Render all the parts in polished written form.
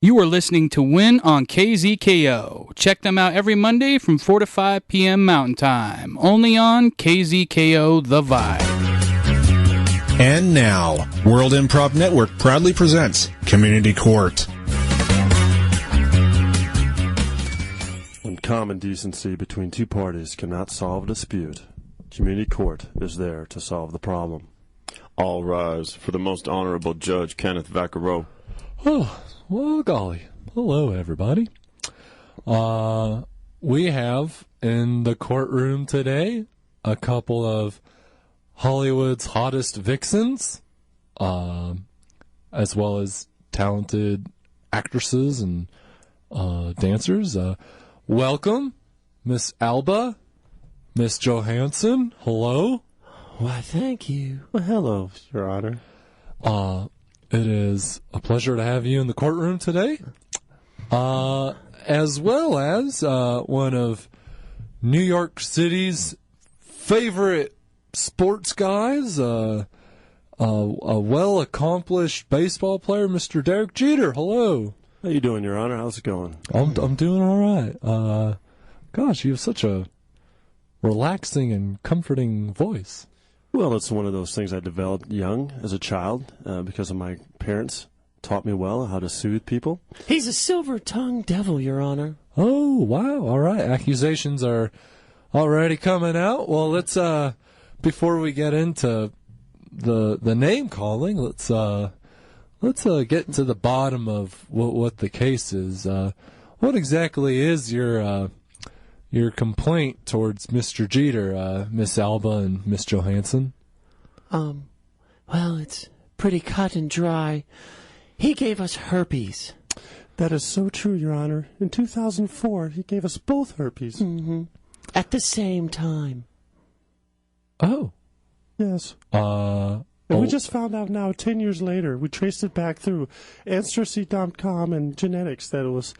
You are listening to Win on KZKO. Check them out every Monday from 4 to 5 p.m. Mountain Time. Only on KZKO The Vibe. And now, World Improv Network proudly presents Community Court. When common decency between two parties cannot solve a dispute, Community Court is there to solve the problem. All rise for the Most Honorable Judge Kenneth Vicarro. Oh, well, golly. Hello, everybody. We have in the courtroom today a couple of Hollywood's hottest vixens, as well as talented actresses and dancers. Welcome, Miss Alba, Miss Johansson. Hello. Why, thank you. Well, hello, Your Honor. It is a pleasure to have you in the courtroom today, as well as one of New York City's favorite sports guys, a well-accomplished baseball player, Mr. Derek Jeter. Hello. How you doing, Your Honor? How's it going? I'm doing all right. Gosh, you have such a relaxing and comforting voice. Well, it's one of those things I developed young as a child because of my parents taught me well how to soothe people. He's a silver-tongued devil, Your Honor. Oh, wow. All right. Accusations are already coming out. Well, let's, before we get into the name calling, let's get to the bottom of what the case is. What exactly is your complaint towards Mr. Jeter, Miss Alba and Miss Johansson? Well, it's pretty cut and dry. He gave us herpes. That is so true, Your Honor. In 2004, he gave us both herpes. Mm-hmm. At the same time. Oh. Yes. And we just found out now, 10 years later, we traced it back through Ancestry.com and genetics that it was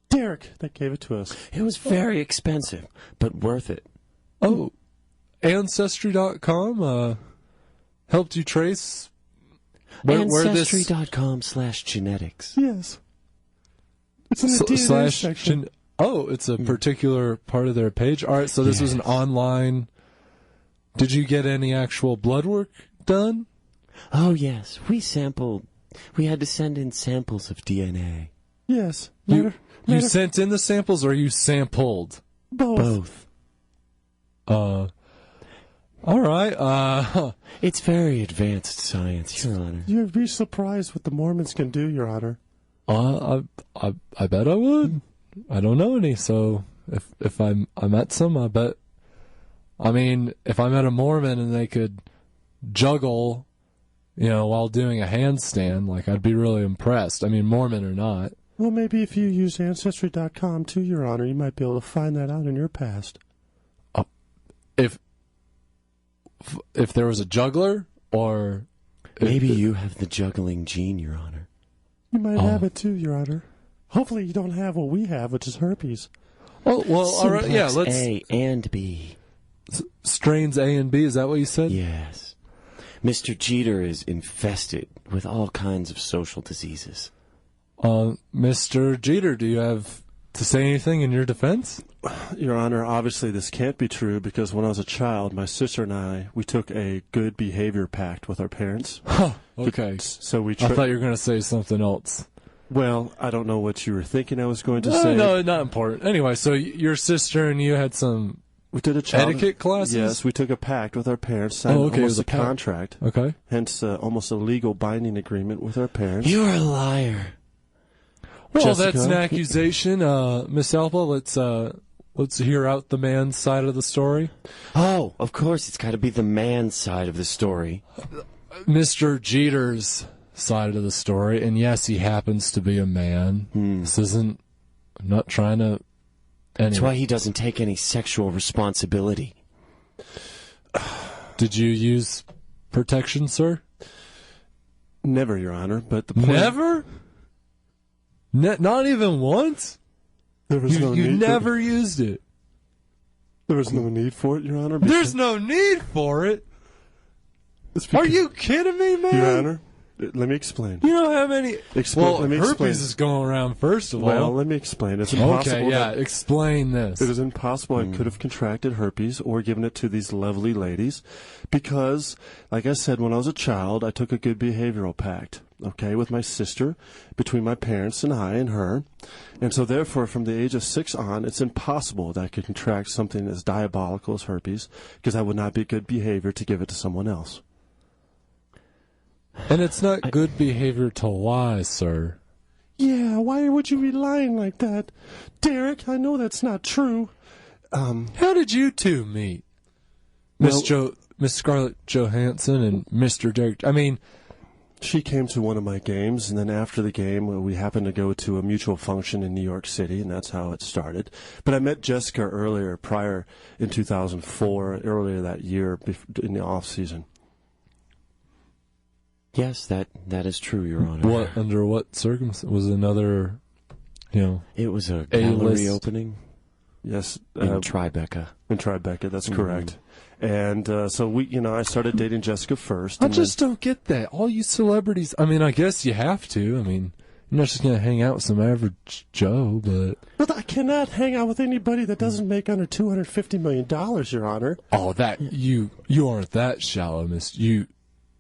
Derek that gave it to us. It was very expensive, but worth it. Oh, Ancestry.com helped you trace where this... Ancestry.com/genetics. Yes. It's in the DNA section. It's a particular part of their page. All right, so this was an online... Did you get any actual blood work done? Oh, yes. We had to send in samples of DNA. Yes. You sent in the samples or you sampled? Both. All right. It's very advanced science, Your Honor. You'd be surprised what the Mormons can do, Your Honor. I bet I would. I don't know any, so if I met some, I bet. I mean, if I met a Mormon and they could juggle, while doing a handstand, like, I'd be really impressed. I mean, Mormon or not. Well, maybe if you use Ancestry.com too, Your Honor, you might be able to find that out in your past. If there was a juggler, or... Maybe you have the juggling gene, Your Honor. You might have it too, Your Honor. Hopefully you don't have what we have, which is herpes. Oh, well, all right, yeah, let's... A and B. Strains A and B, is that what you said? Yes. Mr. Jeter is infested with all kinds of social diseases. Mr. Jeter, do you have to say anything in your defense? Your Honor, obviously this can't be true because when I was a child, my sister and we took a good behavior pact with our parents. Huh, okay. So I thought you were going to say something else. Well, I don't know what you were thinking I was going to say. No, not important. Anyway, so your sister and you had some... We did a etiquette classes? Yes, we took a pact with our parents, signed almost a contract. Okay. Hence, almost a legal binding agreement with our parents. You're a liar. Well, Jessica? That's an accusation. Miss Alba, let's hear out the man's side of the story. Oh, of course, it's got to be the man's side of the story. Mr. Jeter's side of the story, and yes, he happens to be a man. This isn't... I'm not trying to... Anyway. That's why he doesn't take any sexual responsibility. Did you use protection, sir? Never, Your Honor, but the point... Never? Not even once? There was no need. You never used it. There was no need for it, Your Honor. There's no need for it? Are you kidding me, man? Your Honor, Let me explain. You know how many... Let me herpes explain. is going around, first of all. Well, let me explain. It's impossible. Okay, yeah, explain this. It is impossible I could have contracted herpes or given it to these lovely ladies because, like I said, when I was a child, I took a good behavioral pact, okay, with my sister, between my parents and I and her. And so, therefore, from the age of 6 on, it's impossible that I could contract something as diabolical as herpes because that would not be good behavior to give it to someone else. And it's not good behavior to lie, sir. Yeah, why would you be lying like that? Derek, I know that's not true. How did you two meet? Miss Scarlett Johansson and Mr. Derek. I mean... She came to one of my games, and then after the game, we happened to go to a mutual function in New York City, and that's how it started. But I met Jessica prior in 2004, earlier that year, in the off-season. Yes, that is true, Your Honor. Under what circumstance? Was another, It was a gallery opening. Yes. In Tribeca. In Tribeca, that's correct. And so I started dating Jessica first. I just don't get that. All you celebrities, I mean, I guess you have to. I mean, you're not just going to hang out with some average Joe, but... But I cannot hang out with anybody that doesn't make under $250 million, Your Honor. Oh, you aren't that shallow, miss.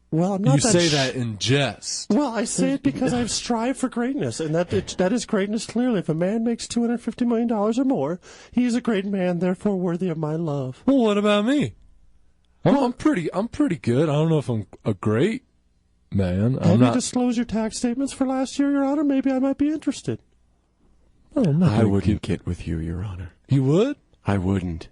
Well, I'm not. You say that in jest. Well, I say it because I've strived for greatness, and that is greatness. Clearly, if a man makes $250 million or more, he is a great man, therefore worthy of my love. Well, what about me? I'm pretty good. I don't know if I'm a great man. Have you disclosed your tax statements for last year, Your Honor? Maybe I might be interested. I wouldn't get with you, Your Honor. You would? I wouldn't.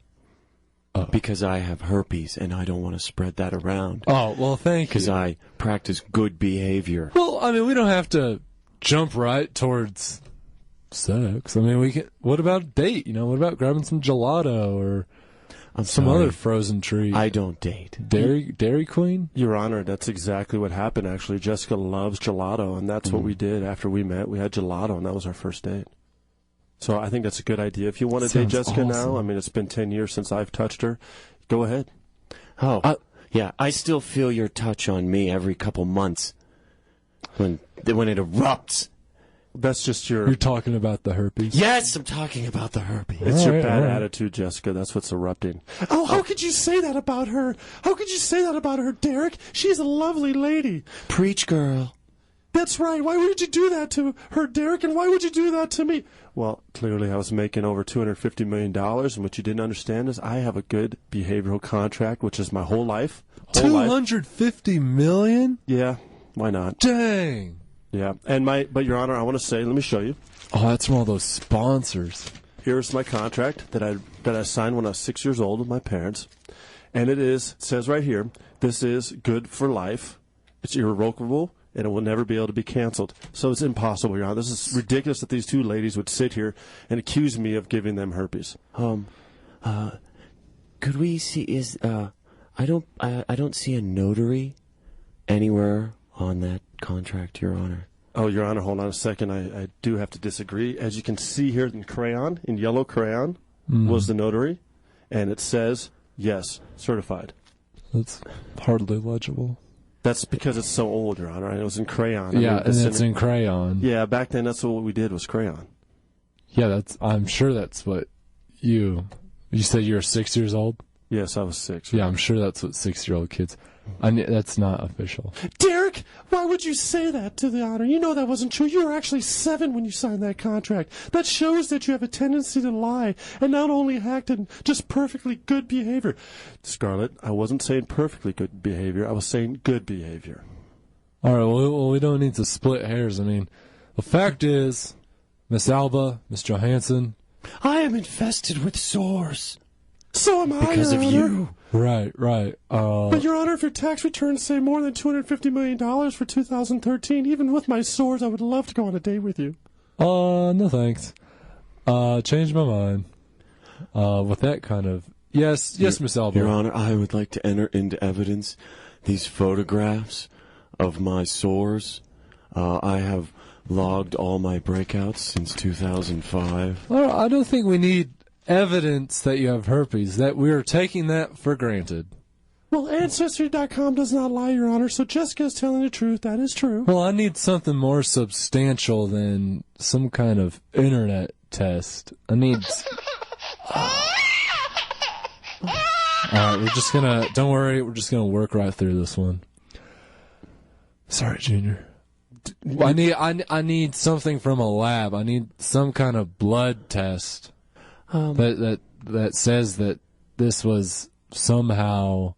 Because I have herpes, and I don't want to spread that around. Oh, well, thank you. Because I practice good behavior. Well, I mean, we don't have to jump right towards sex. I mean, we can. What about a date? What about grabbing some gelato or some other frozen treat? I don't date. Dairy Queen? Your Honor, that's exactly what happened, actually. Jessica loves gelato, and that's what we did after we met. We had gelato, and that was our first date. So I think that's a good idea. If you want to date Jessica now, I mean, it's been 10 years since I've touched her. Go ahead. Oh, yeah. I still feel your touch on me every couple months when it erupts. That's just You're talking about the herpes? Yes, I'm talking about the herpes. It's your bad attitude, Jessica. That's what's erupting. Oh, how could you say that about her? How could you say that about her, Derek? She's a lovely lady. Preach, girl. That's right. Why would you do that to her, Derek? And why would you do that to me? Well, clearly I was making over $250 million, and what you didn't understand is I have a good behavioral contract, which is my whole life. $250 million? Yeah, why not? Dang. Yeah, but Your Honor, I want to say, let me show you. Oh, that's from all those sponsors. Here's my contract that I signed when I was 6 years old with my parents, and it says right here, this is good for life. It's irrevocable. And it will never be able to be canceled. So it's impossible, Your Honor. This is ridiculous that these two ladies would sit here and accuse me of giving them herpes. Could we see? I don't see a notary anywhere on that contract, Your Honor. Oh, Your Honor, hold on a second. I do have to disagree. As you can see here in yellow crayon, was the notary, and it says yes, certified. That's hardly legible. That's because it's so old, Your Honor. It was in crayon. Yeah, and it's in crayon. Yeah, back then that's what we did was crayon. Yeah, I'm sure that's what you said you were 6 years old? Yes, I was 6. Yeah, I'm sure that's what 6-year-old kids. That's not official. Derek, why would you say that to the Honor? You know that wasn't true. You were actually 7 when you signed that contract. That shows that you have a tendency to lie and not only act in just perfectly good behavior. Scarlett, I wasn't saying perfectly good behavior. I was saying good behavior. All right, well, we don't need to split hairs. I mean, the fact is, Miss Alba, Miss Johansson, I am infested with sores. So am I, because Your of Honor. you. Right. But, Your Honor, if your tax returns say more than $250 million for 2013, even with my sores, I would love to go on a date with you. No thanks. Changed my mind. With that kind of... Yes, Miss Alba. Your Honor, I would like to enter into evidence these photographs of my sores. I have logged all my breakouts since 2005. Well, I don't think we need evidence that you have herpes. That we're taking that for granted. Well, Ancestry.com does not lie, Your Honor, so Jessica is telling the truth. That is true. Well, I need something more substantial than some kind of internet test. I need... Alright, don't worry, we're just gonna work right through this one. Sorry, Junior. I need something from a lab. I need some kind of blood test that says that this was somehow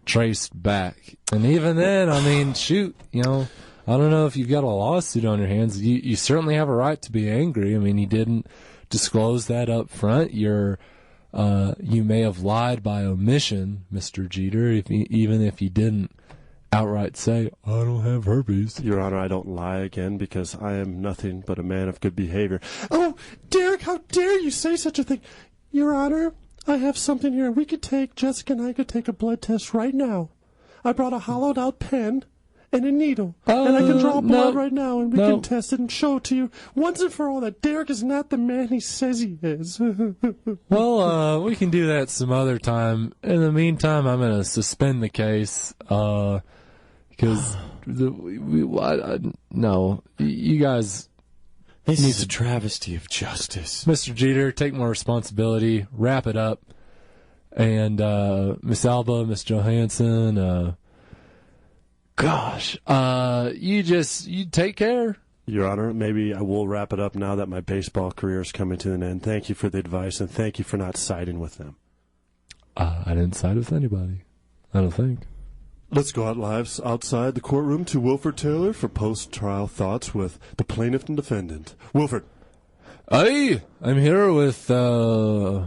traced back. And even then, I mean, shoot, I don't know if you've got a lawsuit on your hands. You certainly have a right to be angry. I mean, you didn't disclose that up front. You may have lied by omission, Mr. Jeter, even if you didn't outright say, I don't have herpes. Your Honor, I don't lie again because I am nothing but a man of good behavior. Oh, Derek, how dare you say such a thing? Your Honor, I have something here. Jessica and I could take a blood test right now. I brought a hollowed out pen and a needle. And I can draw blood right now and we can test it and show it to you once and for all that Derek is not the man he says he is. Well, we can do that some other time. In the meantime, I'm going to suspend the case. Because no, you guys. This is a travesty of justice. Mr. Jeter, take more responsibility. Wrap it up. And Miss Alba, Miss Johansson, you take care. Your Honor, maybe I will wrap it up now that my baseball career is coming to an end. Thank you for the advice, and thank you for not siding with them. I didn't side with anybody. I don't think. Let's go outside the courtroom to Wilford Taylor for post-trial thoughts with the plaintiff and defendant. Wilford. I'm here with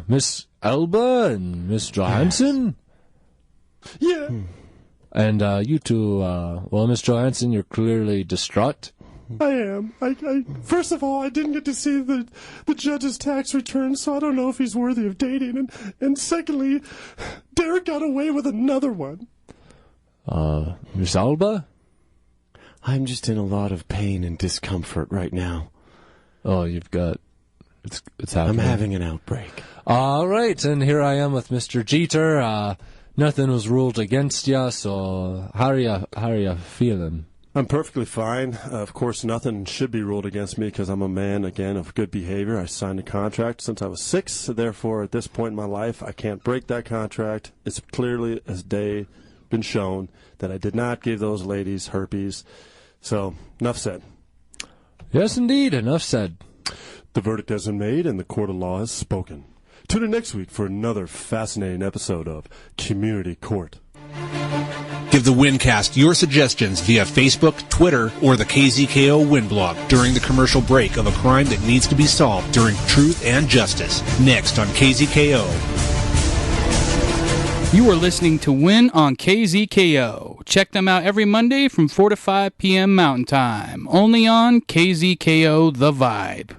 Miss Alba and Miss Johansson. Yeah. And you two, Miss Johansson, you're clearly distraught. I am. First of all, I didn't get to see the judge's tax return, so I don't know if he's worthy of dating. And secondly, Derek got away with another one. Miss Alba? I'm just in a lot of pain and discomfort right now. Oh, it's happening. I'm having an outbreak. All right, and here I am with Mr. Jeter. Nothing was ruled against you, so how are you feeling? I'm perfectly fine. Of course, nothing should be ruled against me because I'm a man, again, of good behavior. I signed a contract since I was 6, so therefore, at this point in my life, I can't break that contract. It's clearly as day been shown that I did not give those ladies herpes. So, enough said. Yes, indeed, enough said. The verdict has been made and the court of law has spoken. Tune in next week for another fascinating episode of Community Court. Give the Wincast your suggestions via Facebook, Twitter, or the KZKO Win blog during the commercial break of a crime that needs to be solved during Truth and Justice. Next on KZKO. You are listening to Win on KZKO. Check them out every Monday from 4 to 5 p.m. Mountain Time. Only on KZKO The Vibe.